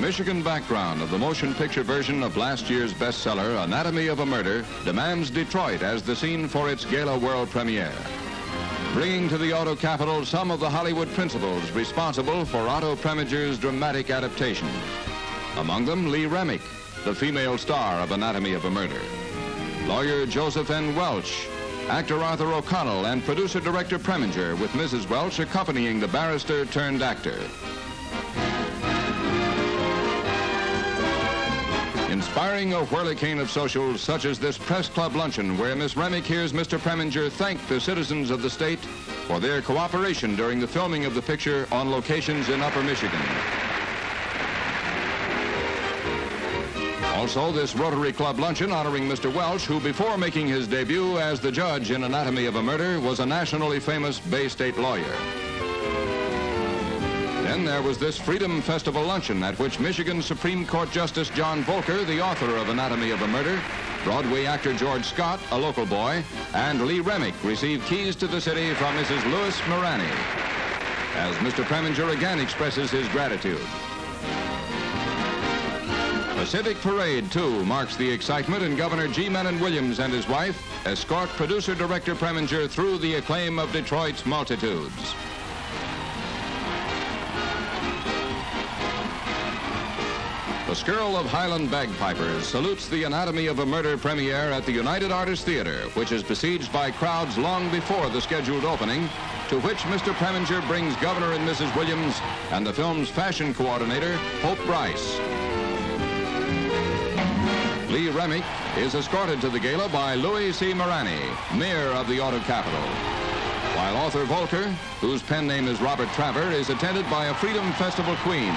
Michigan background of the motion picture version of last year's bestseller, Anatomy of a Murder, demands Detroit as the scene for its gala world premiere. Bringing to the auto capital some of the Hollywood principals responsible for Otto Preminger's dramatic adaptation. Among them, Lee Remick, the female star of Anatomy of a Murder. Lawyer Joseph N. Welch, actor Arthur O'Connell, and producer-director Preminger, with Mrs. Welch accompanying the barrister-turned-actor. Inspiring a whirlicane of socials such as this press club luncheon where Miss Remick hears Mr. Preminger thank the citizens of the state for their cooperation during the filming of the picture on locations in Upper Michigan. Also, this Rotary Club luncheon honoring Mr. Welch, who before making his debut as the judge in Anatomy of a Murder was a nationally famous Bay State lawyer. Then there was this Freedom Festival luncheon at which Michigan Supreme Court Justice John Volker, the author of Anatomy of a Murder, Broadway actor George Scott, a local boy, and Lee Remick received keys to the city from Mrs. Louis Marani, as Mr. Preminger again expresses his gratitude. A civic parade, too, marks the excitement, and Governor G. Menon Williams and his wife escort producer-director Preminger through the acclaim of Detroit's multitudes. The skirl of Highland bagpipers salutes the Anatomy of a Murder premiere at the United Artists Theater, which is besieged by crowds long before the scheduled opening, to which Mr. Preminger brings Governor and Mrs. Williams and the film's fashion coordinator, Hope Bryce. Lee Remick is escorted to the gala by Louis C. Marani, mayor of the auto capital, while Arthur Volker, whose pen name is Robert Traver, is attended by a Freedom Festival queen,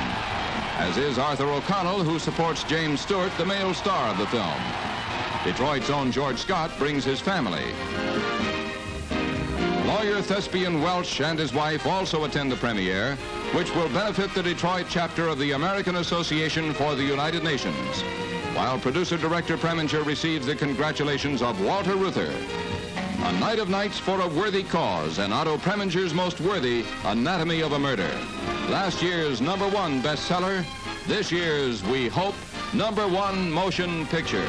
as is Arthur O'Connell, who supports James Stewart, the male star of the film. Detroit's own George Scott brings his family. Lawyer Thespian Welch and his wife also attend the premiere, which will benefit the Detroit chapter of the American Association for the United Nations, while producer-director Preminger receives the congratulations of Walter Reuther. A night of nights for a worthy cause, and Otto Preminger's most worthy Anatomy of a Murder. Last year's #1 bestseller, this year's, we hope, #1 motion picture.